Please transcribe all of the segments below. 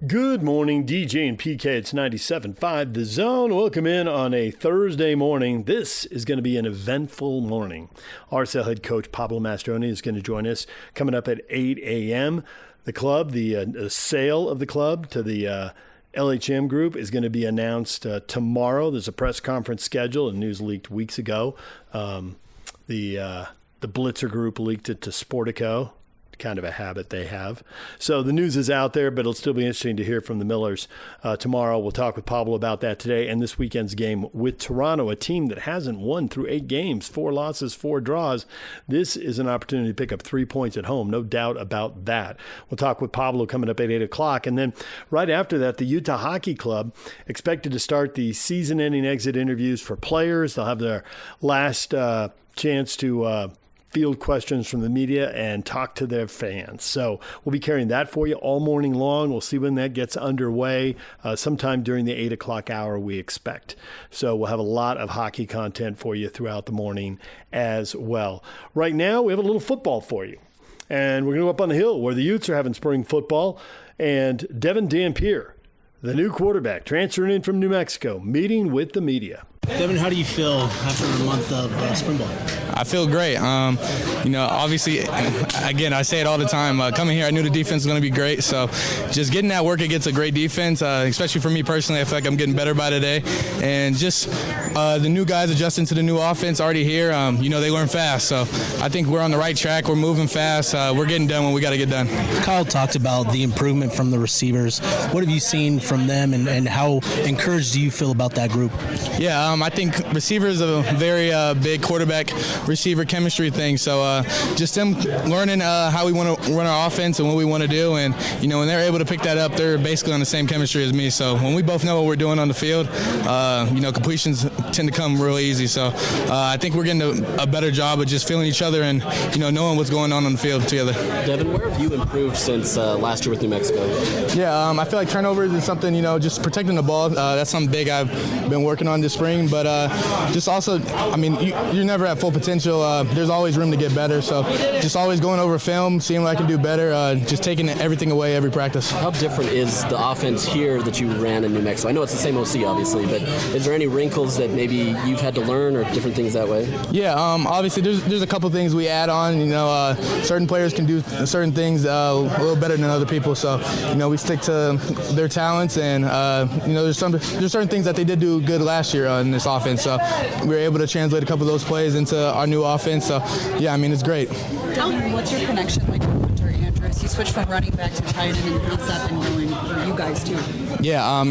Good morning, DJ and PK. It's 97.5 The Zone. Welcome in on a Thursday morning. This is going to be an eventful morning. RSL head coach Pablo Mastroeni is going to join us coming up at 8 a.m. The club, the sale of the club to the LHM group is going to be announced tomorrow. There's a press conference scheduled, and news leaked weeks ago. The Blitzer group leaked it to Sportico. Kind of a habit they have. So the news is out there, but it'll still be interesting to hear from the Millers tomorrow. We'll talk with Pablo about that today and this weekend's game with Toronto, a team that hasn't won through 8 games, 4 losses, 4 draws. This is an opportunity to pick up 3 points at home, no doubt about that. We'll talk with Pablo coming up at 8 o'clock. And then right after that, the Utah Hockey Club expected to start the season-ending exit interviews for players. They'll have their last chance to field questions from the media and talk to their fans. So we'll be carrying that for you all morning long. We'll see when that gets underway, sometime during the 8 o'clock hour we expect. So we'll have a lot of hockey content for you throughout the morning as well. Right now, we have a little football for you. And we're going to go up on the hill where the Utes are having spring football. And Devon Dampier, the new quarterback, transferring in from New Mexico, meeting with the media. Devon, how do you feel after a month of spring ball? I feel great. Obviously, again, I say it all the time. Coming here, I knew the defense was going to be great. So just getting that work against a great defense, especially for me personally, I feel like I'm getting better by today. And just the new guys adjusting to the new offense already here, they learn fast. So I think we're on the right track. We're moving fast. We're getting done when we got to get done. Kyle talked about the improvement from the receivers. What have you seen from them, and how encouraged do you feel about that group? Yeah, I think receivers are a very big quarterback-receiver chemistry thing. So just them learning how we want to run our offense and what we want to do. And, when they're able to pick that up, they're basically on the same chemistry as me. So when we both know what we're doing on the field, completions tend to come real easy. So I think we're getting a better job of just feeling each other and, knowing what's going on the field together. Devon, where have you improved since last year with New Mexico? Yeah, I feel like turnovers is something, just protecting the ball. That's something big I've been working on this spring. But just also, you're never at full potential. There's always room to get better. So just always going over film, seeing what I can do better, just taking everything away every practice. How different is the offense here that you ran in New Mexico? I know it's the same OC, obviously, but is there any wrinkles that maybe you've had to learn or different things that way? Yeah, obviously there's a couple things we add on. Certain players can do certain things a little better than other people. So, we stick to their talents, and there's certain things that they did do good last year in this offense. So we were able to translate a couple of those plays into our new offense. So yeah, it's great. What's your connection like with Hunter Andrus? You switched from running back to tight end, and how's that been going for you guys too? Yeah,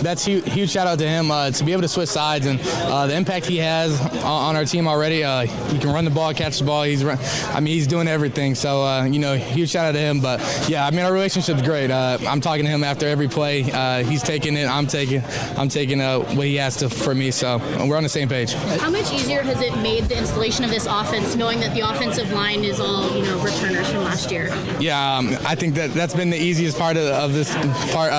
that's huge shout out to him to be able to switch sides and the impact he has on our team already. He can run the ball, catch the ball. He's doing everything. So huge shout out to him. But yeah, our relationship's great. I'm talking to him after every play. He's taking it. I'm taking what he has to for me. So we're on the same page. How much easier has it made the installation of this offense, knowing that the offensive line is all returners from last year? Yeah, I think that's been the easiest part of this part.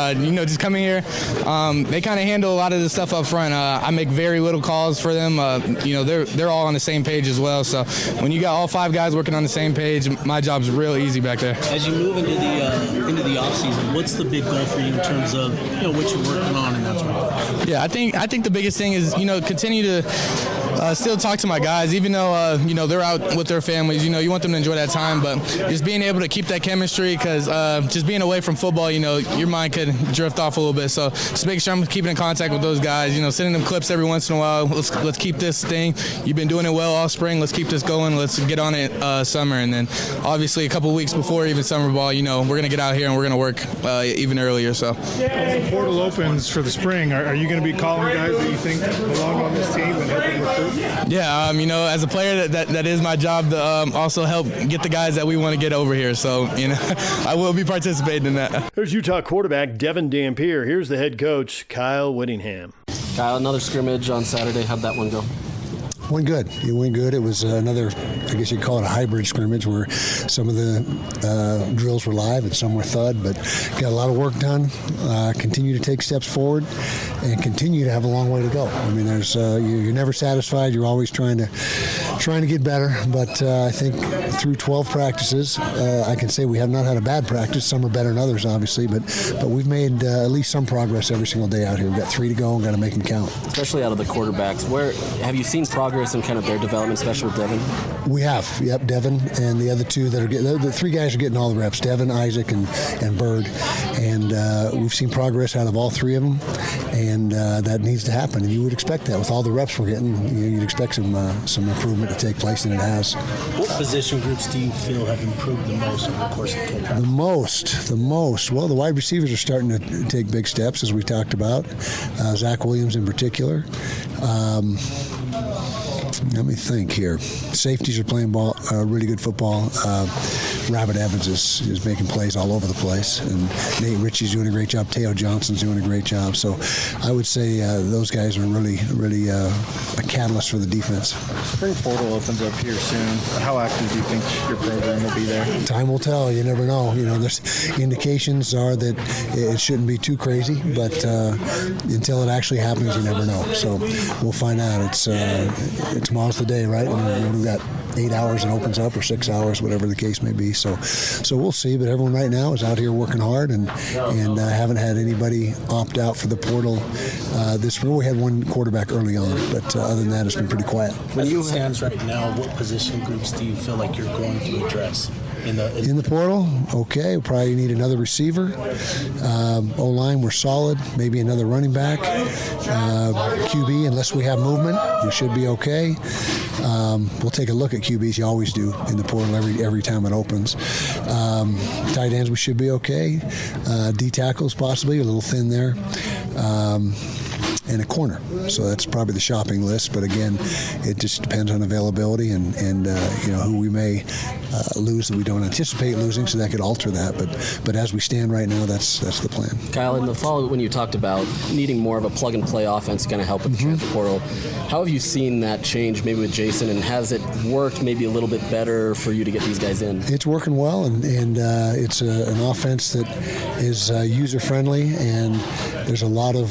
Just coming here, they kind of handle a lot of the stuff up front. I make very little calls for them. They're all on the same page as well. So when you got all 5 guys working on the same page, my job's real easy back there. As you move into the off season, what's the big goal for you in terms of what you're working on in that spot? Yeah, I think the biggest thing is continue to still talk to my guys, even though they're out with their families. You want them to enjoy that time, but just being able to keep that chemistry, because just being away from football, your mind could drift off a little bit. So just making sure I'm keeping in contact with those guys. Sending them clips every once in a while. Let's keep this thing. You've been doing it well all spring. Let's keep this going. Let's get on it summer, and then obviously a couple weeks before even summer ball, we're gonna get out here and we're gonna work even earlier. So as the portal opens for the spring, are you going to be calling guys that you think belong on this team and helping recruit? Yeah, as a player, that is my job to also help get the guys that we want to get over here. So, I will be participating in that. There's Utah quarterback Devon Dampier. Here's the head coach, Kyle Whittingham. Kyle, another scrimmage on Saturday. How'd that one go? Went good. It went good. It was another, I guess you'd call it a hybrid scrimmage, where some of the drills were live and some were thud, but got a lot of work done. Continue to take steps forward and continue to have a long way to go. There's you're never satisfied. You're always trying to trying to get better, but I think through 12 practices, I can say we have not had a bad practice. Some are better than others, obviously, but we've made at least some progress every single day out here. We've got 3 to go and got to make them count. Especially out of the quarterbacks, where have you seen progress in kind of their development, especially with Devon? We have, yep, Devon and the other 2 that are getting, the 3 guys are getting all the reps, Devon, Isaac, and Bird, and we've seen progress out of all 3 of them, and that needs to happen, and you would expect that with all the reps we're getting. You'd expect some improvement to take place, and it has. What position groups do you feel have improved the most over the course of the camp? The most. Well, the wide receivers are starting to take big steps, as we talked about. Zach Williams in particular. Let me think here. Safeties are playing really good football. Rabbit Evans is making plays all over the place, and Nate Ritchie's doing a great job. Teo Johnson's doing a great job. So I would say those guys are really a catalyst for the defense. Spring portal opens up here soon. How active do you think your program will be there? Time will tell. You never know. There's indications are that it shouldn't be too crazy, but until it actually happens, you never know. So we'll find out. Tomorrow's the day, right? And we've got 8 hours and opens up, or 6 hours, whatever the case may be. So we'll see. But everyone right now is out here working hard, and haven't had anybody opt out for the portal this spring. We had 1 quarterback early on, but other than that, it's been pretty quiet. As it stands right now, what position groups do you feel like you're going to address? In the portal, okay, we'll probably need another receiver. O-line, we're solid. Maybe another running back. QB, unless we have movement, we should be okay. We'll take a look at QBs. You always do in the portal every time it opens. Tight ends, we should be okay. D tackles, possibly a little thin there. And a corner. So that's probably the shopping list. But again, it just depends on availability and who we may lose that we don't anticipate losing, so that could alter that. But as we stand right now, that's the plan. Kyle, in the fall, when you talked about needing more of a plug-and-play offense to kind of help with the transfer portal, how have you seen that change maybe with Jason, and has it worked maybe a little bit better for you to get these guys in? It's working well, and it's an offense that is user-friendly, and there's a lot of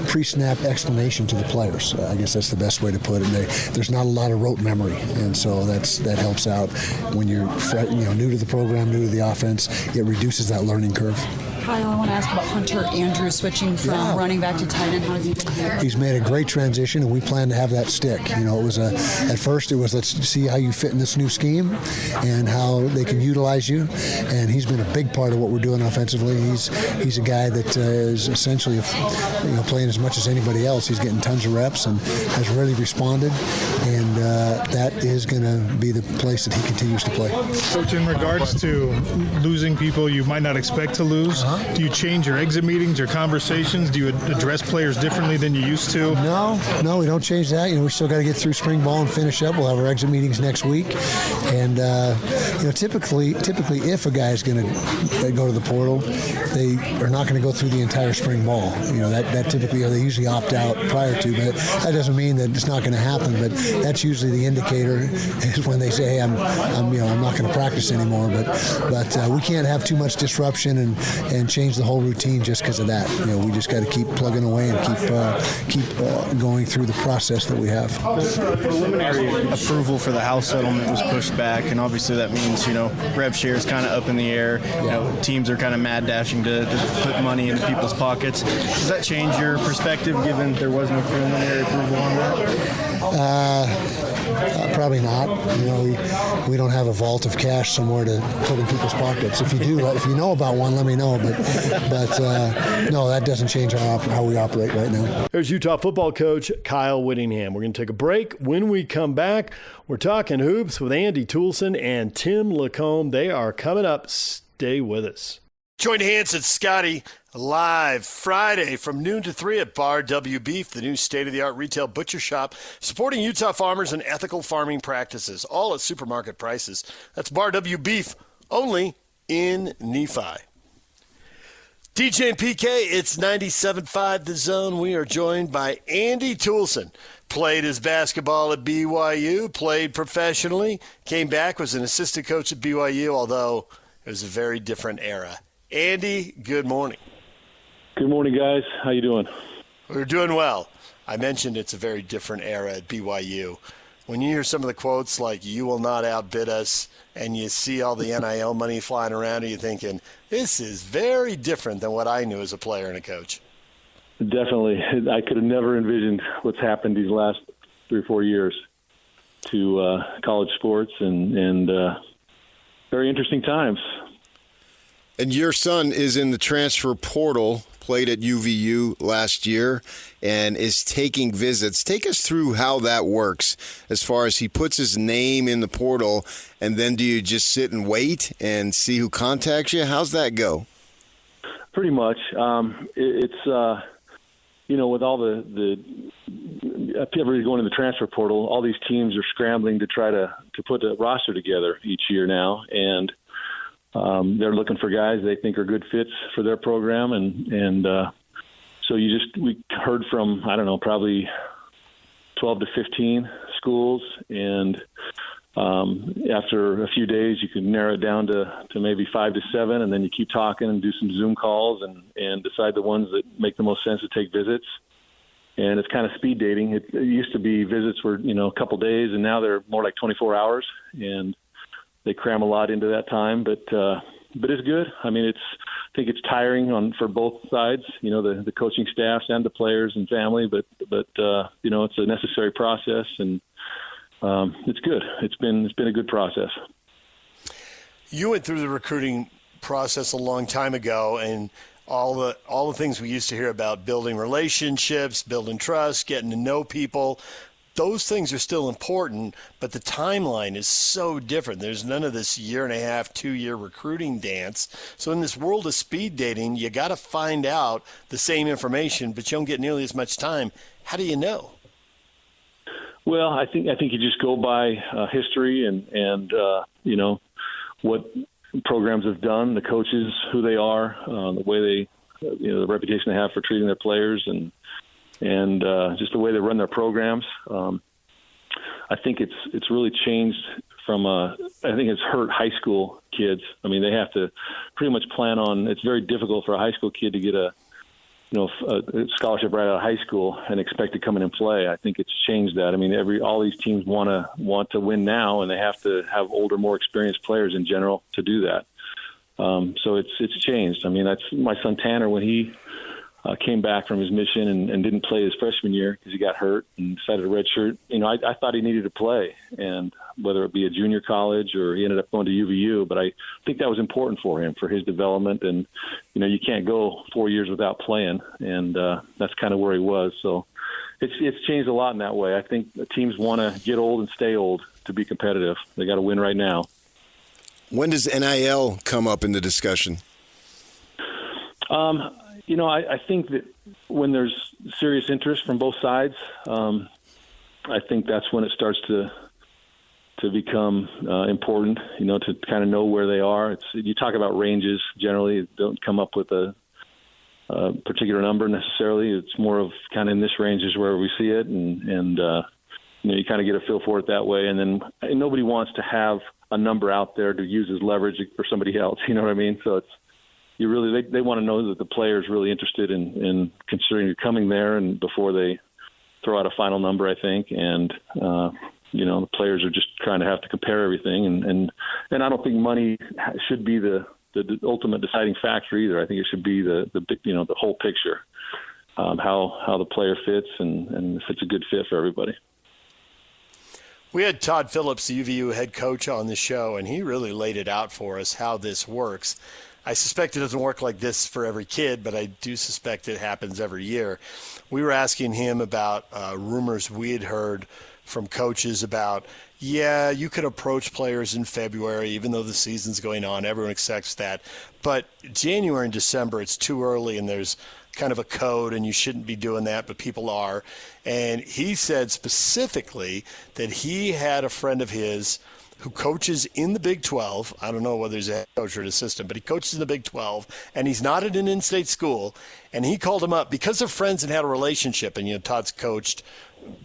pre-snap explanation to the players. I guess that's the best way to put it. There's not a lot of rote memory, and so that helps out when you're new to the program, new to the offense. It reduces that learning curve. Kyle, I want to ask about Hunter Andrews switching from running back to tight end. How's he been here? He's made a great transition, and we plan to have that stick. It was at first let's see how you fit in this new scheme and how they can utilize you. And he's been a big part of what we're doing offensively. He's a guy that is essentially playing as much as anybody else. He's getting tons of reps and has really responded. And that is going to be the place that he continues to play. Coach, in regards to losing people you might not expect to lose, do you change your exit meetings, your conversations? Do you address players differently than you used to? No, we don't change that. We still got to get through spring ball and finish up. We'll have our exit meetings next week. And, typically if a guy is going to go to the portal, they are not going to go through the entire spring ball. That typically, they usually opt out prior to, but that doesn't mean that it's not going to happen. But that's usually the indicator is when they say, hey, I'm not going to practice anymore. But we can't have too much disruption and change the whole routine just because of that. We just got to keep plugging away and keep going through the process that we have. The preliminary approval for the House settlement was pushed back, and obviously that means rev share is kind of up in the air. Teams are kind of mad dashing to put money into people's pockets. Does that change your perspective, given there was no preliminary approval on that? Probably not. We don't have a vault of cash somewhere to put in people's pockets. If you do, if you know about one, let me know. But no, that doesn't change how we operate right now. There's Utah football coach Kyle Whittingham. We're going to take a break. When we come back, we're talking hoops with Andy Toolson and Tim LaComb. They are coming up. Stay with us. Join Hans and Scotty live Friday from noon to 3 at Bar W Beef, the new state-of-the-art retail butcher shop supporting Utah farmers and ethical farming practices, all at supermarket prices. That's Bar W Beef, only in Nephi. DJ and PK, it's 97.5 The Zone. We are joined by Andy Toolson. Played his basketball at BYU, played professionally, came back, was an assistant coach at BYU, although it was a very different era. Andy, good morning. Good morning, guys. How you doing? We're doing well. I mentioned it's a very different era at BYU. when you hear some of the quotes like "you will not outbid us," and you see all the NIL money flying around, are you thinking this is very different than what I knew as a player and a coach? Definitely. I could have never envisioned what's happened these last 3 or 4 years to college sports, and very interesting times. And your son is in the transfer portal, played at UVU last year, and is taking visits. Take us through how that works as far as he puts his name in the portal, and then do you just sit and wait and see who contacts you? How's that go? Pretty much. It's with all the everybody going to the transfer portal, all these teams are scrambling to try to put a roster together each year now, and they're looking for guys they think are good fits for their program, and so we heard from, I don't know, probably 12 to 15 schools, and after a few days you can narrow it down to maybe 5 to 7, and then you keep talking and do some Zoom calls and decide the ones that make the most sense to take visits. And it's kind of speed dating. It used to be visits were, a couple days, and now they're more like 24 hours, and they cram a lot into that time, but it's good. I mean, I think it's tiring for both sides, the coaching staffs and the players and family, but it's a necessary process, and it's good. It's been a good process. You went through the recruiting process a long time ago, and all the things we used to hear about building relationships, building trust, getting to know people. Those things are still important, but the timeline is so different. There's none of this 1.5, 2-year recruiting dance. So in this world of speed dating, you got to find out the same information, but you don't get nearly as much time. How do you know? Well, I think you just go by history and what programs have done, the coaches, who they are, the way they, the reputation they have for treating their players, and just the way they run their programs. I think it's really changed I think it's hurt high school kids. I mean, they have to pretty much plan on. It's very difficult for a high school kid to get a scholarship right out of high school and expect to come in and play. I think it's changed that. I mean, all these teams want to win now, and they have to have older, more experienced players in general to do that. So it's changed. I mean, that's my son Tanner, when he came back from his mission and didn't play his freshman year because he got hurt and decided to redshirt. I thought he needed to play, and whether it be a junior college or he ended up going to UVU, but I think that was important for him, for his development. And, you can't go 4 years without playing, and that's kind of where he was. So it's changed a lot in that way. I think the teams want to get old and stay old to be competitive. They got to win right now. When does NIL come up in the discussion? I think that when there's serious interest from both sides, I think that's when it starts to become important, to kind of know where they are. You talk about ranges generally, don't come up with a particular number necessarily. It's more of kind of in this range is where we see it, and you kind of get a feel for it that way. And then nobody wants to have a number out there to use as leverage for somebody else. You know what I mean? So they want to know that the player is really interested in considering coming there, and before they throw out a final number, I think. And the players are just trying to have to compare everything, and I don't think money should be the ultimate deciding factor either. I think it should be the whole picture, how the player fits, and if it's a good fit for everybody. We had Todd Phillips, the UVU head coach, on the show, and he really laid it out for us how this works. I suspect it doesn't work like this for every kid, but I do suspect it happens every year. We were asking him about rumors we had heard from coaches about, you could approach players in February, even though the season's going on. Everyone accepts that. But January and December, it's too early, and there's kind of a code, and you shouldn't be doing that, but people are. And he said specifically that he had a friend of his who coaches in the Big 12. I don't know whether he's a head coach or an assistant, but he coaches in the Big 12, and he's not at an in-state school. And he called him up because they're friends and had a relationship. And, Todd's coached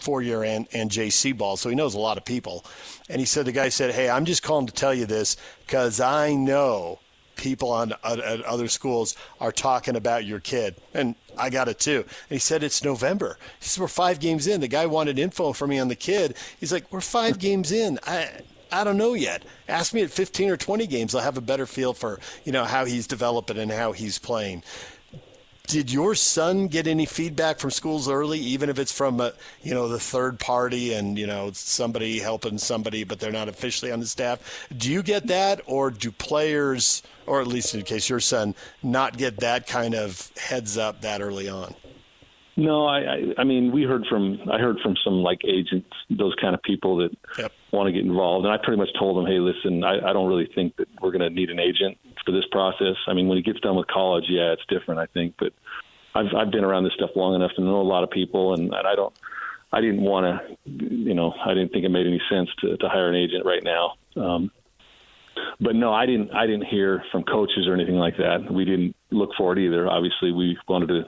4-year and JC ball, so he knows a lot of people. And he said, the guy said, hey, I'm just calling to tell you this because I know people at other schools are talking about your kid. And I got it too. And he said, it's November. He said, we're 5 games in. The guy wanted info from me on the kid. He's like, we're 5 games in. I don't know yet. Ask me at 15 or 20 games. I'll have a better feel for, how he's developing and how he's playing. Did your son get any feedback from schools early, even if it's from, the third party and, somebody helping somebody, but they're not officially on the staff? Do you get that, or do players, or at least in the case of your son, not get that kind of heads up that early on? No, I mean, I heard from some like agents, those kind of people that want to get involved. And I pretty much told them, hey, listen, I don't really think that we're going to need an agent for this process. I mean, when he gets done with college, yeah, it's different, I think. But I've been around this stuff long enough to know a lot of people, and I didn't want to, I didn't think it made any sense to hire an agent right now. But no, I didn't hear from coaches or anything like that. We didn't look for it either. Obviously, we wanted to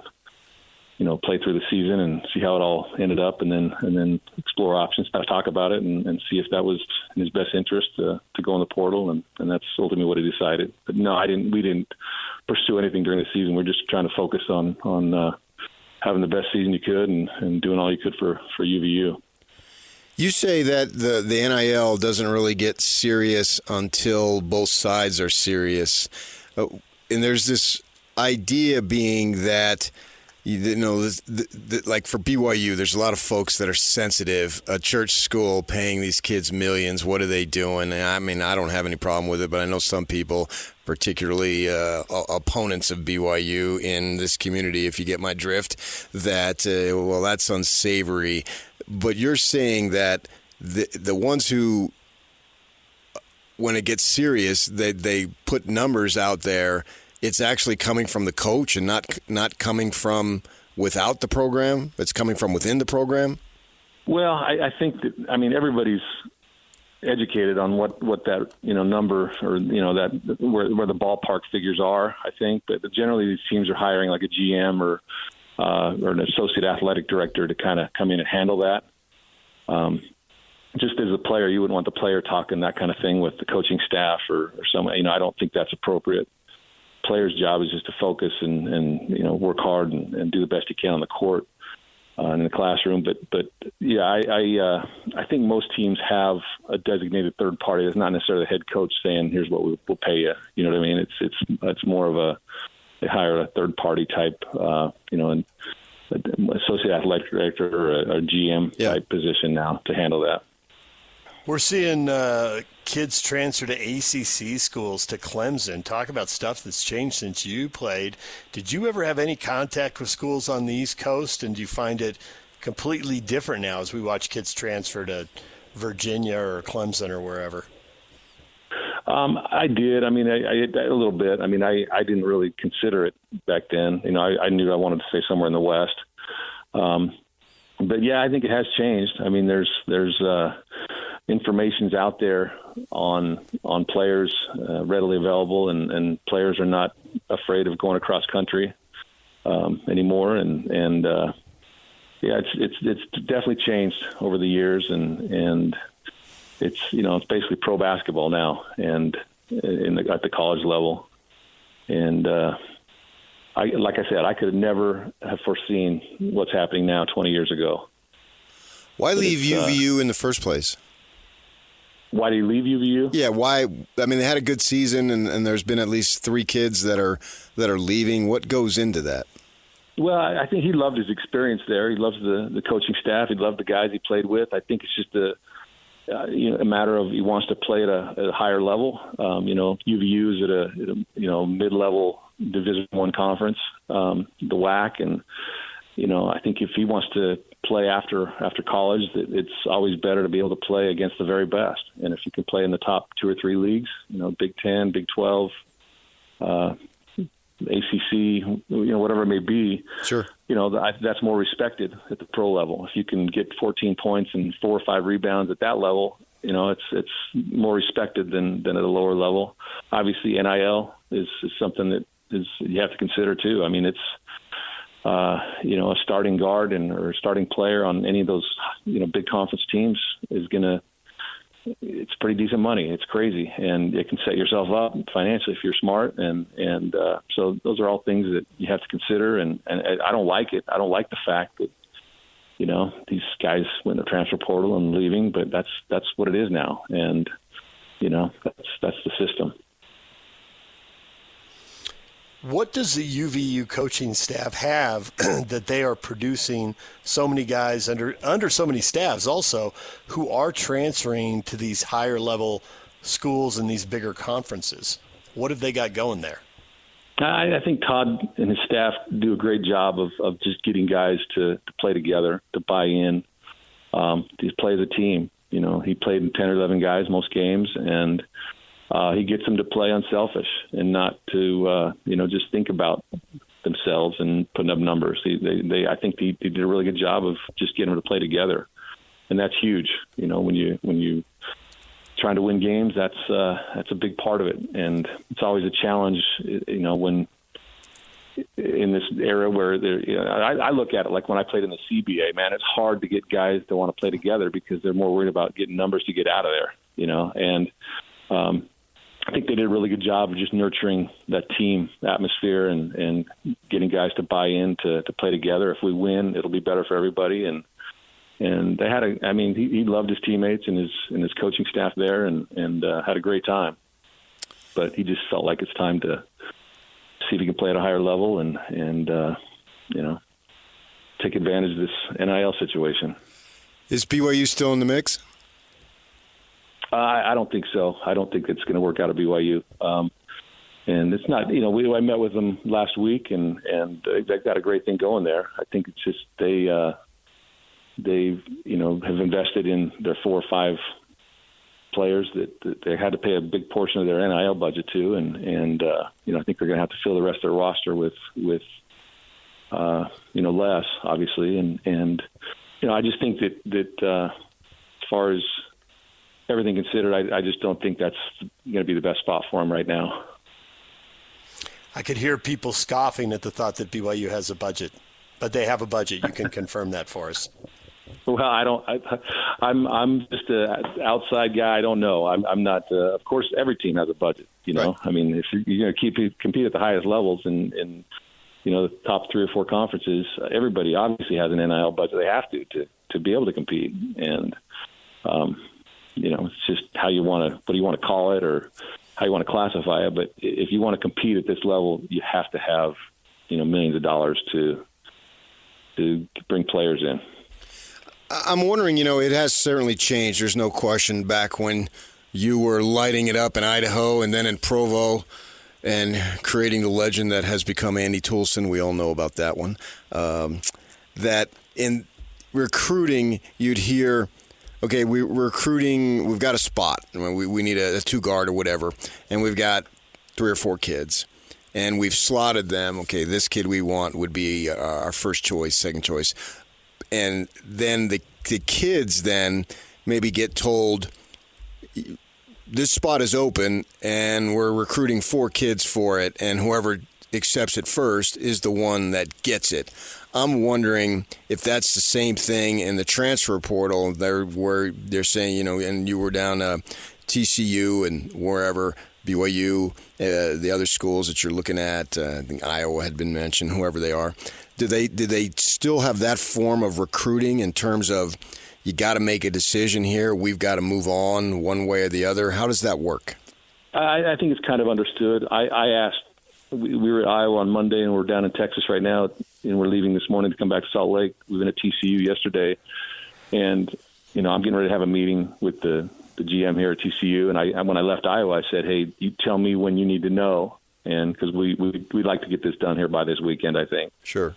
play through the season and see how it all ended up, and then explore options, talk about it, and see if that was in his best interest to go in the portal, and that's ultimately what he decided. But no, we didn't pursue anything during the season. We're just trying to focus on having the best season you could and doing all you could for UVU. You say that the NIL doesn't really get serious until both sides are serious, and there's this idea being that, like for BYU, there's a lot of folks that are sensitive. A church school paying these kids millions, what are they doing? I mean, I don't have any problem with it, but I know some people, particularly opponents of BYU in this community, if you get my drift, that, that's unsavory. But you're saying that the ones who, when it gets serious, they put numbers out there, it's actually coming from the coach and not coming from without the program. It's coming from within the program. Well, I think that, everybody's educated on what that number or that where the ballpark figures are. I think, but generally these teams are hiring like a GM or an associate athletic director to kind of come in and handle that. Just as a player, you wouldn't want the player talking that kind of thing with the coaching staff or someone. I don't think that's appropriate. Player's job is just to focus and work hard and do the best he can on the court and in the classroom. But yeah, I think most teams have a designated third party. It's not necessarily the head coach saying, "Here's what we'll pay you." You know what I mean? It's more of they hire a third party type, an associate athletic director or a GM type position now to handle that. We're seeing kids transfer to ACC schools, to Clemson. Talk about stuff that's changed since you played. Did you ever have any contact with schools on the East Coast, and do you find it completely different now as we watch kids transfer to Virginia or Clemson or wherever? I did. I a little bit. I didn't really consider it back then. I knew I wanted to stay somewhere in the West. But yeah, I think it has changed. There's information's out there on players readily available, and players are not afraid of going across country anymore. And it's definitely changed over the years, and it's basically pro basketball now, and at the college level. And like I said, I could never have foreseen what's happening now 20 years ago. Why leave UVU in the first place? Why do you leave UVU? Yeah, why? They had a good season, and there's been at least 3 kids that are leaving. What goes into that? Well, I think he loved his experience there. He loves the coaching staff. He loved the guys he played with. I think it's just a matter of he wants to play at a higher level. UVU is at a mid-level Division I conference, the WAC, and I think if he wants to play after college, it's always better to be able to play against the very best. And if you can play in the top 2 or 3 leagues, Big 10, Big 12, ACC, whatever it may be, sure, that's more respected at the pro level. If you can get 14 points and 4 or 5 rebounds at that level, it's more respected than at a lower level. Obviously, NIL is something that you have to consider too. It's a starting guard or starting player on any of those big conference teams is going to it's pretty decent money. It's crazy, and it can set yourself up financially if you're smart. And so those are all things that you have to consider. And I don't like it. I don't like the fact that, you know, these guys went in the transfer portal and leaving, but that's what it is now. And, you know, that's the system. What does the UVU coaching staff have that they are producing so many guys under so many staffs also who are transferring to these higher level schools and these bigger conferences? What have they got going there? I think Todd and his staff do a great job of just getting guys to play together, to buy in, to play as a team. You know, he played 10 or 11 guys most games, and he gets them to play unselfish and not to, just think about themselves and putting up numbers. I think he did a really good job of just getting them to play together, and that's huge. You know, when you trying to win games, that's a big part of it, and it's always a challenge. You know, when in this era where I look at it like when I played in the CBA, man, it's hard to get guys to want to play together because they're more worried about getting numbers to get out of there. You know, and I think they did a really good job of just nurturing that team atmosphere and getting guys to buy in to play together. If we win, it'll be better for everybody. And they had he loved his teammates and his coaching staff there and had a great time. But he just felt like it's time to see if he can play at a higher level and take advantage of this NIL situation. Is BYU still in the mix? I don't think so. I don't think it's going to work out at BYU. And it's not, I met with them last week and they've got a great thing going there. I think it's just they have invested in their 4 or 5 players that they had to pay a big portion of their NIL budget to. And I think they're going to have to fill the rest of their roster with less, obviously. And I just think that as far as everything considered, I just don't think that's going to be the best spot for him right now. I could hear people scoffing at the thought that BYU has a budget, but they have a budget. You can confirm that for us. Well, I'm just an outside guy. I don't know. I'm not. Of course, every team has a budget. Right. I mean, if you're going to compete at the highest levels in the top 3 or 4 conferences, everybody obviously has an NIL budget. They have to be able to compete. And it's just what do you want to call it or how you want to classify it. But if you want to compete at this level, you have to have, millions of dollars to bring players in. I'm wondering, it has certainly changed. There's no question back when you were lighting it up in Idaho and then in Provo and creating the legend that has become Andy Toolson. We all know about that one. That in recruiting, you'd hear, okay, we're recruiting, we've got a spot. We need a 2-guard or whatever, and we've got 3 or 4 kids. And we've slotted them, okay, this kid we want would be our first choice, second choice. And then the kids then maybe get told, this spot is open and we're recruiting 4 kids for it, and whoever accepts it first is the one that gets it. I'm wondering if that's the same thing in the transfer portal where they're saying, and you were down TCU and wherever, BYU, the other schools that you're looking at, I think Iowa had been mentioned, whoever they are. Do they still have that form of recruiting in terms of you got to make a decision here, we've got to move on one way or the other? How does that work? I think it's kind of understood. I asked, we were at Iowa on Monday and we're down in Texas right now, and we're leaving this morning to come back to Salt Lake. We've been at TCU yesterday, and I'm getting ready to have a meeting with the GM here at TCU. And when I left Iowa, I said, hey, you tell me when you need to know, and because we'd like to get this done here by this weekend, I think. Sure.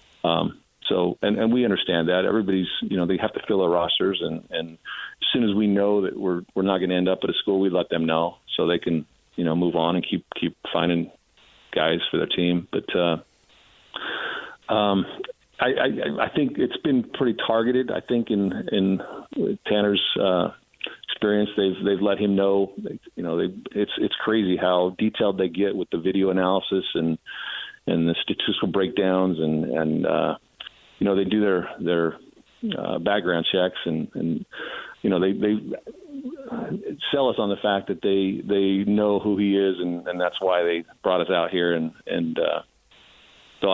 So we understand that everybody's, they have to fill their rosters, and as soon as we know that we're not going to end up at a school, we let them know so they can, move on and keep finding guys for their team. But I think it's been pretty targeted. I think in Tanner's experience, they've let him know. It's crazy how detailed they get with the video analysis and the statistical breakdowns and they do their background checks and they sell us on the fact that they know who he is, and that's why they brought us out here. And so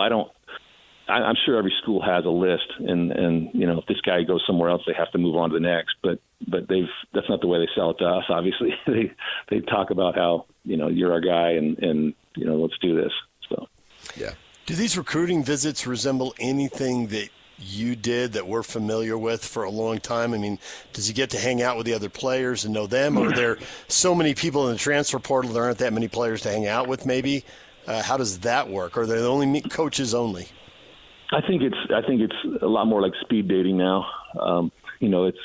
I'm sure every school has a list, and if this guy goes somewhere else, they have to move on to the next. But that's not the way they sell it to us. Obviously, they talk about how you're our guy, and let's do this. So yeah. Do these recruiting visits resemble anything that you did that we're familiar with for a long time? I mean, does he get to hang out with the other players and know them, or are there so many people in the transfer portal there aren't that many players to hang out with? Maybe how does that work? Or are they only coaches only? I think it's a lot more like speed dating now. It's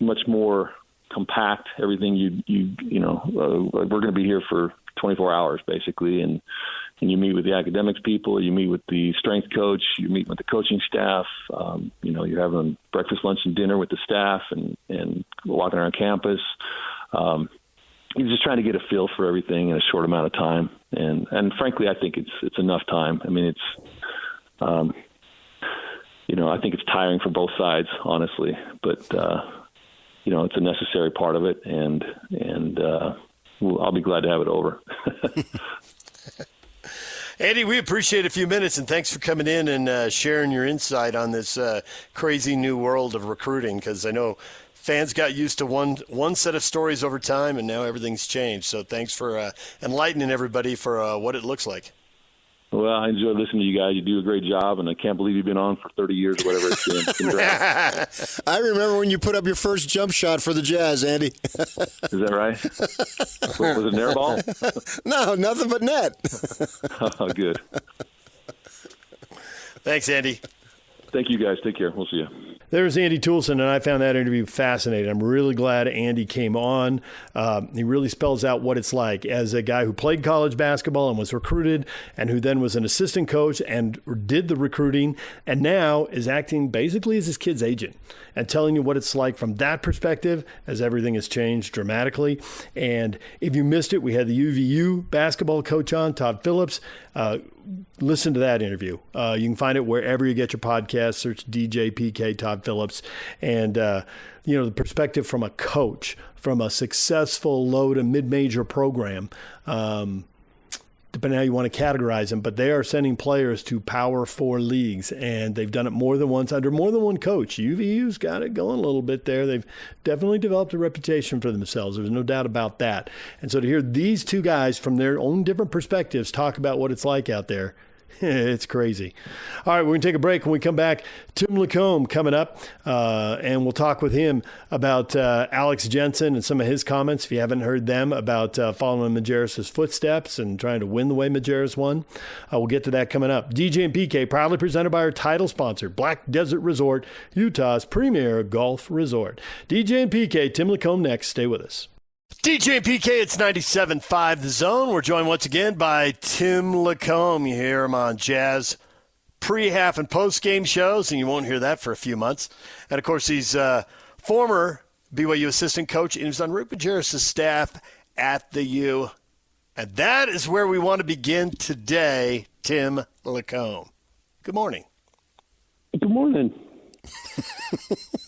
much more compact. Everything we're going to be here for 24 hours basically, and you meet with the academics people, you meet with the strength coach, you meet with the coaching staff. You're having breakfast, lunch, and dinner with the staff, and walking around campus. You're just trying to get a feel for everything in a short amount of time, and frankly, I think it's enough time. I mean, it's I think it's tiring for both sides, honestly, but it's a necessary part of it, and I'll be glad to have it over. Andy, we appreciate a few minutes, and thanks for coming in and sharing your insight on this crazy new world of recruiting, because I know fans got used to one set of stories over time, and now everything's changed. So thanks for enlightening everybody for what it looks like. Well, I enjoy listening to you guys. You do a great job, and I can't believe you've been on for 30 years or whatever it's been. Congrats. I remember when you put up your first jump shot for the Jazz, Andy. Is that right? Was it an air ball? No, nothing but net. Oh, good. Thanks, Andy. Thank you, guys. Take care. We'll see you. There's Andy Toolson, and I found that interview fascinating. I'm really glad Andy came on. He really spells out what it's like as a guy who played college basketball and was recruited, and who then was an assistant coach and did the recruiting, and now is acting basically as his kid's agent and telling you what it's like from that perspective as everything has changed dramatically. And if you missed it, we had the UVU basketball coach on, Todd Phillips. Listen to that interview. You can find it wherever you get your podcast. Search DJ PK Todd Phillips. And, the perspective from a coach, from a successful low to mid-major program, depending on how you want to categorize them, but they are sending players to Power 4 leagues, and they've done it more than once under more than one coach. UVU's got it going a little bit there. They've definitely developed a reputation for themselves. There's no doubt about that. And so to hear these two guys from their own different perspectives talk about what it's like out there, it's crazy. All right, we're going to take a break. When we come back, Tim LaComb coming up, and we'll talk with him about Alex Jensen and some of his comments, if you haven't heard them, about following Majerus' footsteps and trying to win the way Majerus won. We'll get to that coming up. DJ and PK, proudly presented by our title sponsor, Black Desert Resort, Utah's premier golf resort. DJ and PK, Tim LaComb next. Stay with us. DJ and PK, it's 97.5 The Zone. We're joined once again by Tim LaComb. You hear him on Jazz pre-half and post-game shows, and you won't hear that for a few months. And, of course, he's former BYU assistant coach, and he's on Rick Majerus' staff at the U. And that is where we want to begin today, Tim LaComb. Good morning. Good morning.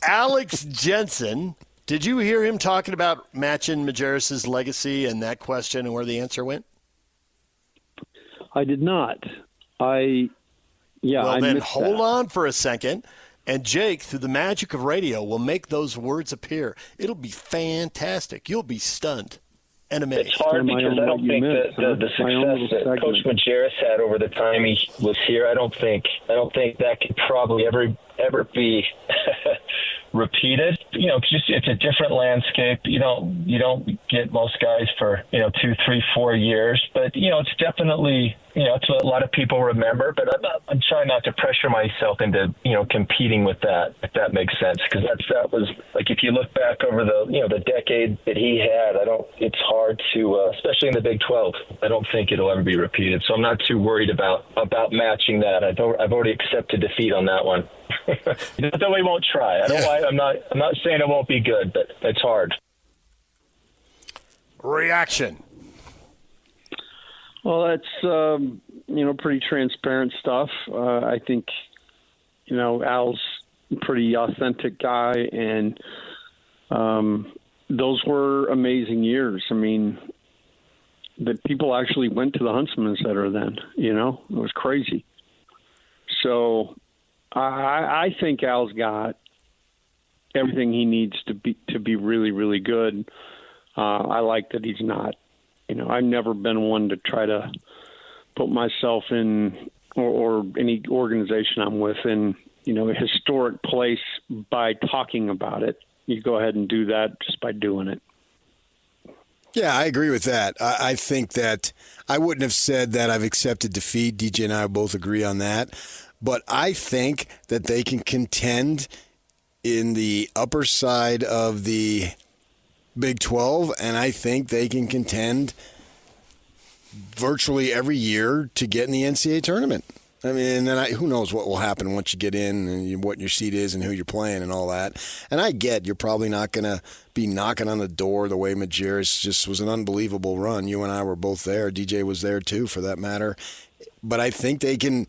Alex Jensen. Did you hear him talking about matching Majerus' legacy and that question and where the answer went? I did not. Well, then hold on for a second, and Jake, through the magic of radio, will make those words appear. It'll be fantastic. You'll be stunned and amazed. It's hard because I don't think the success that Coach Majerus had over the time he was here, I don't think that could probably ever be repeated. It's a different landscape. You don't get most guys for 2, 3, 4 years, but it's definitely it's what a lot of people remember. But I'm trying not to pressure myself into competing with that, if that makes sense, because that was like, if you look back over the decade that he had, it's hard to especially in the Big 12. I don't think it'll ever be repeated. So I'm not too worried about matching that. I've already accepted defeat on that one. Not that we won't try. I'm not saying it won't be good, but it's hard. Reaction. Well, that's pretty transparent stuff. I think Al's a pretty authentic guy, and those were amazing years. I mean, that people actually went to the Huntsman Center then, it was crazy. So I think Al's got everything he needs to be really, really good. I like that he's not, I've never been one to try to put myself in or any organization I'm with in, a historic place by talking about it. You go ahead and do that just by doing it. Yeah, I agree with that. I think that I wouldn't have said that I've accepted defeat. DJ and I both agree on that. But I think that they can contend in the upper side of the Big 12, and I think they can contend virtually every year to get in the NCAA tournament. I mean, and then who knows what will happen once you get in and what your seat is and who you're playing and all that. And I get you're probably not going to be knocking on the door the way Majerus just was an unbelievable run. You and I were both there. DJ was there too, for that matter. But I think they can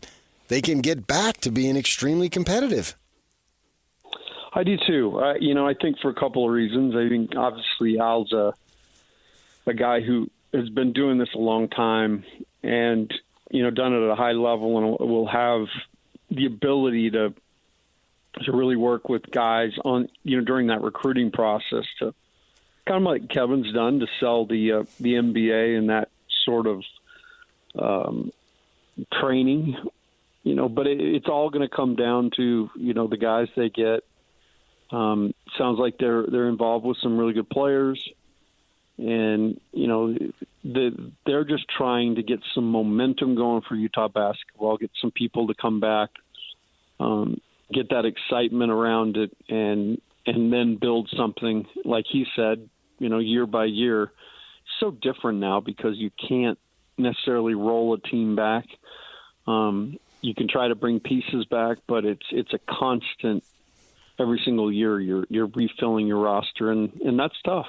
get back to being extremely competitive. I do too. I think for a couple of reasons. I think obviously Al's a guy who has been doing this a long time and done it at a high level, and will have the ability to really work with guys on, during that recruiting process to kind of like Kevin's done to sell the MBA and that sort of training, but it's all going to come down to, the guys they get. Sounds like they're involved with some really good players. And, they're just trying to get some momentum going for Utah basketball, get some people to come back, get that excitement around it, and then build something, like he said, year by year. It's so different now because you can't necessarily roll a team back. You can try to bring pieces back, but it's a constant. Every single year you're refilling your roster, and that's tough.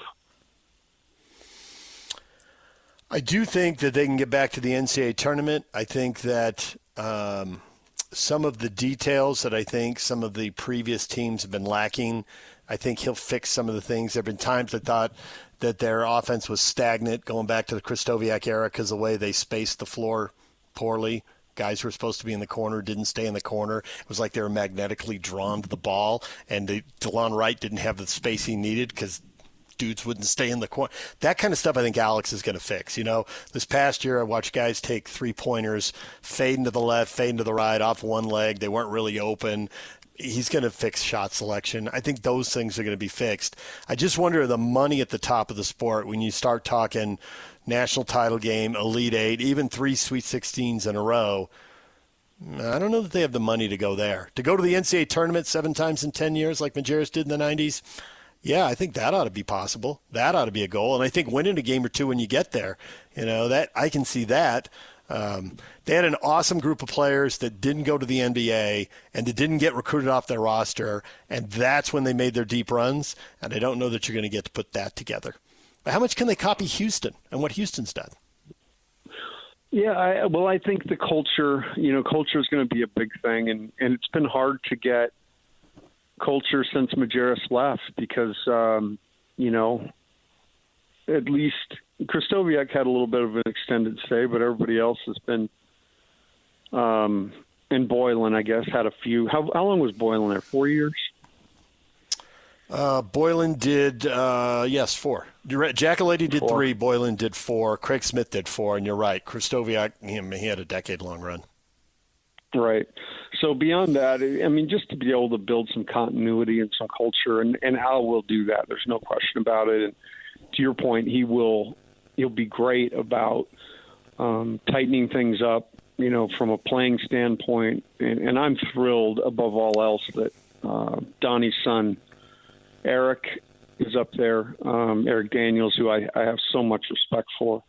I do think that they can get back to the NCAA tournament. I think that some of the details that I think some of the previous teams have been lacking, I think he'll fix some of the things. There have been times I thought that their offense was stagnant going back to the Kristoviak era because of the way they spaced the floor poorly. Guys who were supposed to be in the corner didn't stay in the corner. It was like they were magnetically drawn to the ball, and DeLon Wright didn't have the space he needed because dudes wouldn't stay in the corner. That kind of stuff I think Alex is going to fix. This past year I watched guys take three-pointers, fading to the left, fading to the right, off one leg. They weren't really open. He's going to fix shot selection. I think those things are going to be fixed. I just wonder the money at the top of the sport when you start talking national title game, Elite Eight, even 3 Sweet 16s in a row. I don't know that they have the money to go there. To go to the NCAA tournament 7 times in 10 years like Majerus did in the 90s, yeah, I think that ought to be possible. That ought to be a goal. And I think winning a game or two when you get there, that I can see that. They had an awesome group of players that didn't go to the NBA and that didn't get recruited off their roster, and that's when they made their deep runs. And I don't know that you're going to get to put that together. But how much can they copy Houston and what Houston's done? Yeah, I think the culture, culture is going to be a big thing, and it's been hard to get culture since Majerus left because, at least Kristoviak had a little bit of an extended stay, but everybody else has been, and Boylan, I guess, had a few. How long was Boylan there? 4 years? Boylan did, 4. Giacoletti did 4. 3. Boylan did 4. Craig Smith did 4. And you're right. Kristoviak, he had a decade-long run. Right. So beyond that, I mean, just to be able to build some continuity and some culture, and Al will do that. There's no question about it. And to your point, he'll be great about tightening things up, from a playing standpoint. And I'm thrilled above all else that Donnie's son, Eric, is up there. Eric Daniels, who I have so much respect for.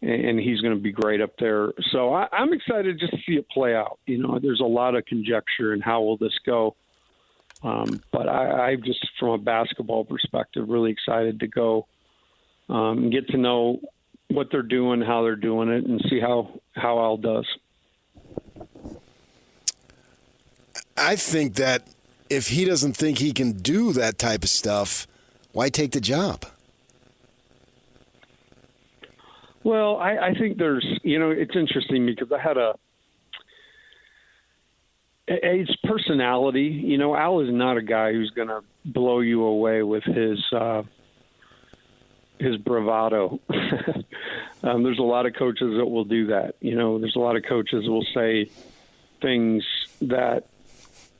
And he's going to be great up there. So I'm excited just to see it play out. There's a lot of conjecture in how will this go. But I just, from a basketball perspective, really excited to go and get to know what they're doing, how they're doing it, and see how Al does. I think that if he doesn't think he can do that type of stuff, Why take the job? Well, I think there's, it's interesting because I had it's personality. Al is not a guy who's going to blow you away with his bravado. There's a lot of coaches that will do that. There's a lot of coaches that will say things that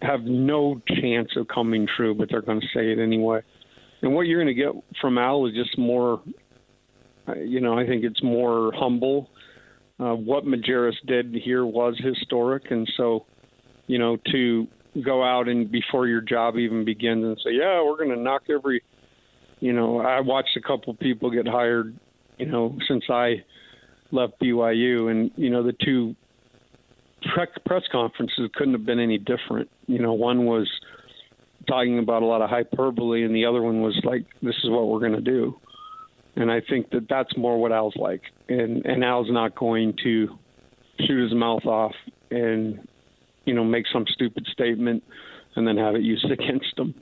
have no chance of coming true, but they're going to say it anyway. And what you're going to get from Al is just more, I think it's more humble. What Majerus did here was historic. And so, to go out and before your job even begins and say, yeah, we're going to knock every, I watched a couple people get hired, since I left BYU, and, the two press conferences couldn't have been any different. One was talking about a lot of hyperbole, and the other one was like, this is what we're going to do. And I think that that's more what Al's like. And Al's not going to shoot his mouth off and, make some stupid statement and then have it used against him.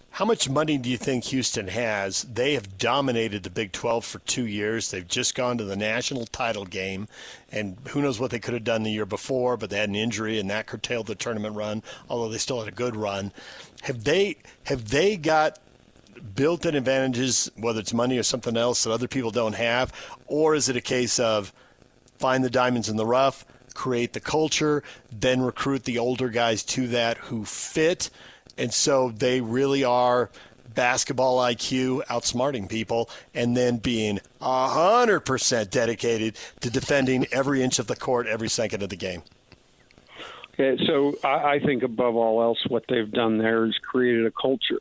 How much money do you think Houston has? They have dominated the Big 12 for 2 years. They've just gone to the national title game, and who knows what they could have done the year before, but they had an injury, and that curtailed the tournament run, although they still had a good run. Have they got built-in advantages, whether it's money or something else that other people don't have, or is it a case of find the diamonds in the rough, create the culture, then recruit the older guys to that who fit? And so they really are basketball IQ, outsmarting people, and then being 100% dedicated to defending every inch of the court every second of the game. Okay, so I think above all else what they've done there is created a culture.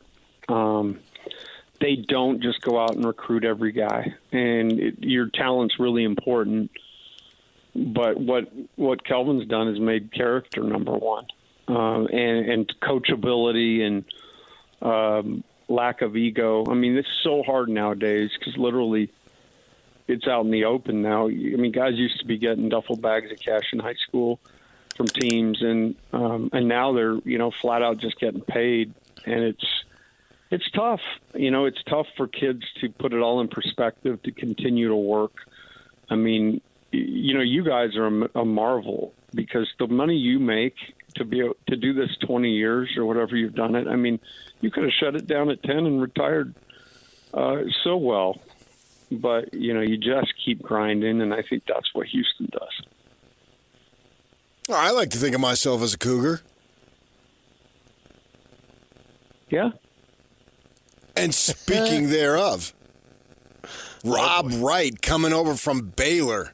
They don't just go out and recruit every guy, and your talent's really important. But what Kelvin's done is made character number one. And coachability and lack of ego. I mean, it's so hard nowadays because literally it's out in the open now. I mean, guys used to be getting duffel bags of cash in high school from teams, and now they're flat out just getting paid, and it's tough. It's tough for kids to put it all in perspective to continue to work. I mean, you guys are a marvel because the money you make to be able to do this 20 years or whatever you've done it. I mean, you could have shut it down at 10 and retired so well, but you just keep grinding, and I think that's what Houston does. Well, I like to think of myself as a Cougar. Yeah. And speaking thereof, Rob Wright coming over from Baylor,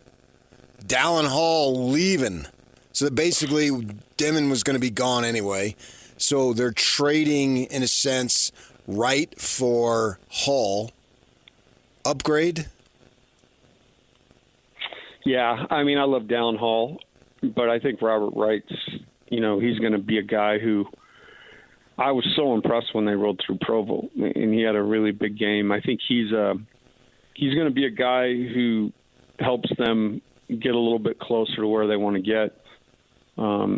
Dallin Hall leaving. So basically, Devon was going to be gone anyway. So they're trading, in a sense, Wright for Hall. Upgrade? Yeah, I mean, I love Dallin Hall, but I think Robert Wright's, he's going to be a guy who I was so impressed when they rolled through Provo, and he had a really big game. I think he's going to be a guy who helps them get a little bit closer to where they want to get.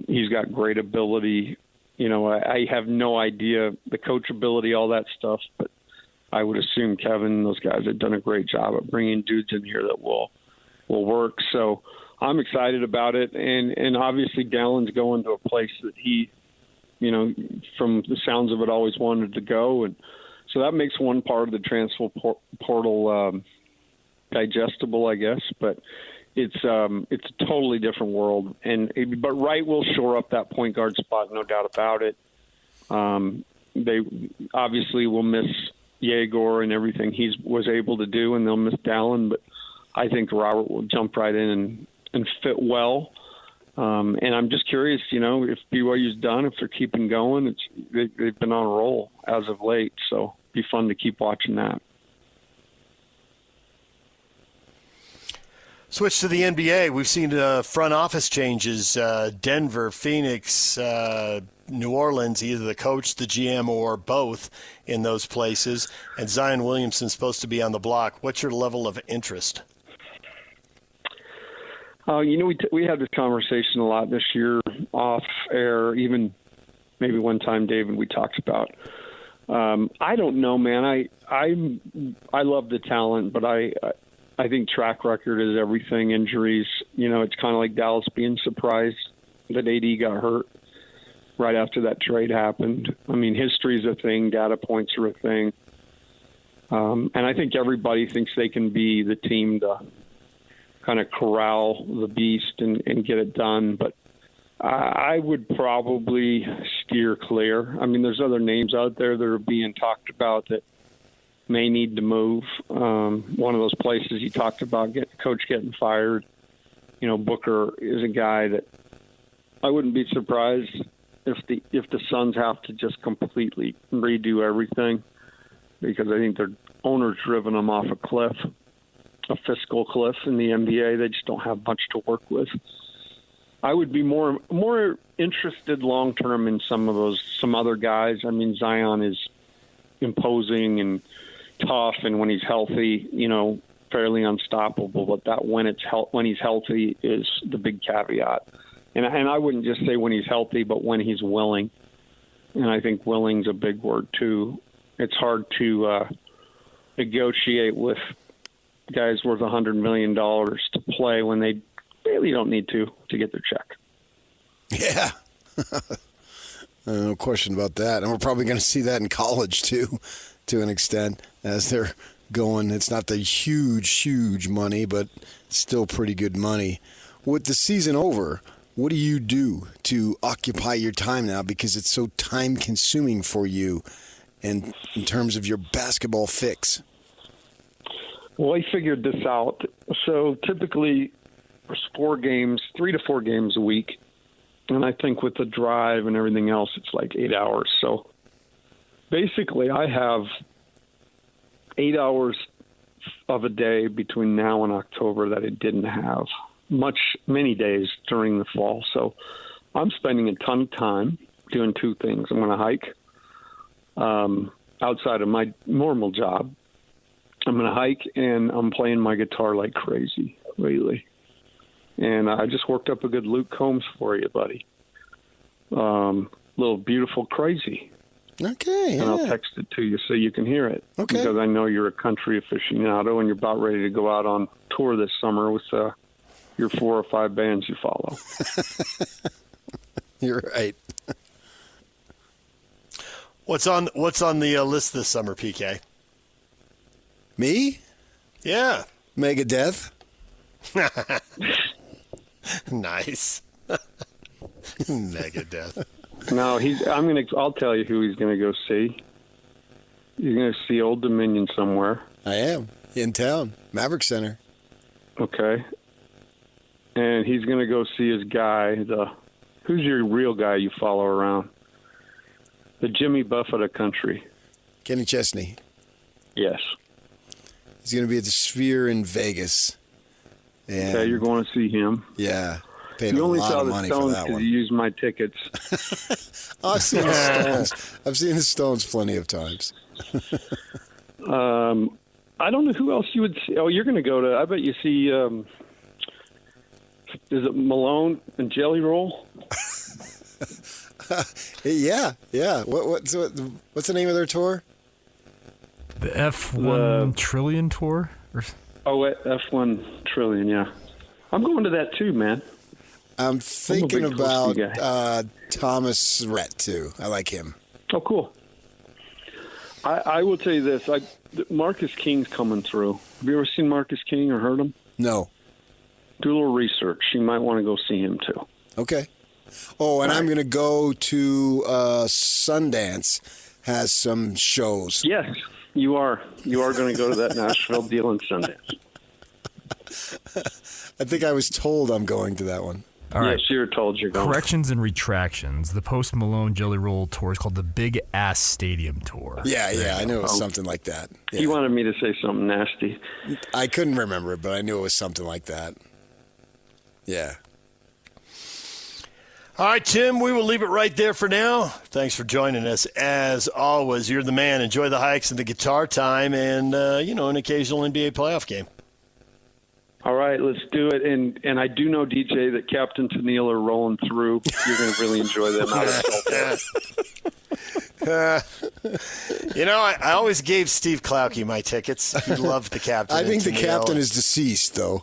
He's got great ability. I have no idea the coachability, all that stuff, but I would assume Kevin and those guys have done a great job of bringing dudes in here that will work. So I'm excited about it. And obviously Dallin's going to a place that he, from the sounds of it, always wanted to go. And so that makes one part of the transfer portal digestible, I guess. But it's a totally different world. But Wright will shore up that point guard spot, no doubt about it. They obviously will miss Yegor and everything he was able to do, and they'll miss Dallin. But I think Robert will jump right in and fit well. And I'm just curious, if BYU's done, if they're keeping going. They've been on a roll as of late, so it'd be fun to keep watching that. Switch to the NBA. We've seen front office changes. Denver, Phoenix, New Orleans, either the coach, the GM, or both in those places. And Zion Williamson's supposed to be on the block. What's your level of interest? We had this conversation a lot this year off air. Even maybe one time, David, we talked about I don't know, man. I love the talent, but I think track record is everything. Injuries, it's kind of like Dallas being surprised that AD got hurt right after that trade happened. I mean, history's a thing, data points are a thing. And I think everybody thinks they can be the team to kind of corral the beast and get it done. But I would probably steer clear. I mean, there's other names out there that are being talked about that may need to move. One of those places you talked about, coach getting fired. Booker is a guy that I wouldn't be surprised if the Suns have to just completely redo everything, because I think their owner's driven them off a cliff, a fiscal cliff in the NBA. They just don't have much to work with. I would be more interested long term in some other guys. I mean, Zion is imposing and tough, and when he's healthy, fairly unstoppable. But that when he's healthy is the big caveat. And I wouldn't just say when he's healthy, but when he's willing. And I think willing's a big word too. It's hard to negotiate with guys worth $100 million to play when they really don't need to get their check. Yeah. No question about that. And we're probably going to see that in college, too, to an extent, as they're going. It's not the huge money, but still pretty good money. With the season over, what do you do to occupy your time now? Because it's so time-consuming for you and in terms of your basketball fix. Well, I figured this out. So typically there's 3 to 4 games a week. And I think with the drive and everything else, it's like 8 hours. So basically I have 8 hours of a day between now and October that I didn't have many days during the fall. So I'm spending a ton of time doing 2 things. I'm going to hike outside of my normal job. I'm going to hike, and I'm playing my guitar like crazy lately. And I just worked up a good Luke Combs for you, buddy. Little Beautiful Crazy. Okay, yeah. And I'll text it to you so you can hear it. Okay. Because I know you're a country aficionado, and you're about ready to go out on tour this summer with your 4 or 5 bands you follow. You're right. What's on the list this summer, PK? Me? Yeah. Megadeth. Nice. Megadeth. No, I'll tell you who he's gonna go see. You're gonna see Old Dominion somewhere. I am in town, Maverick Center. Okay. And he's gonna go see his guy. Who's your real guy you follow around? The Jimmy Buffett of country. Kenny Chesney. Yes. He's going to be at the Sphere in Vegas. And okay, you're going to see him. Yeah. Paid a lot of money for that one. You used my tickets. I've seen the Stones. I've seen the Stones plenty of times. I don't know who else you would see. Oh, you're going to go to, I bet you see, is it Malone and Jelly Roll? Yeah. What's the name of their tour? The F1 Trillion Tour? F1 Trillion, yeah. I'm going to that too, man. I'm thinking about Thomas Rhett too. I like him. Oh, cool. I will tell you this. Marcus King's coming through. Have you ever seen Marcus King or heard him? No. Do a little research. You might want to go see him too. Okay. Oh, and I'm going to go to Sundance. Has some shows. Yes. You are going to go to that Nashville deal in Sundance. I think I was told I'm going to that one. All right. Yes, you're told you're going. Corrections and retractions. The Post Malone Jelly Roll Tour is called the Big Ass Stadium Tour. Yeah, I knew it was something like that. Yeah. He wanted me to say something nasty. I couldn't remember it, but I knew it was something like that. Yeah. All right, Tim, we will leave it right there for now. Thanks for joining us. As always, you're the man. Enjoy the hikes and the guitar time and, an occasional NBA playoff game. All right, let's do it. And I do know, DJ, that Captain Tennille are rolling through. You're going to really enjoy them out of I always gave Steve Klauke my tickets. He loved the captain. I think the captain is deceased, though.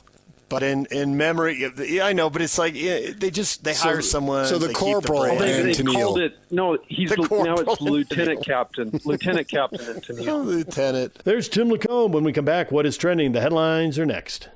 But in memory, yeah, I know. But it's like they hire someone. So the corporal they called it. No, now it's lieutenant captain. Lieutenant captain and Tennille. Lieutenant. There's Tim LaComb. When we come back, what is trending? The headlines are next.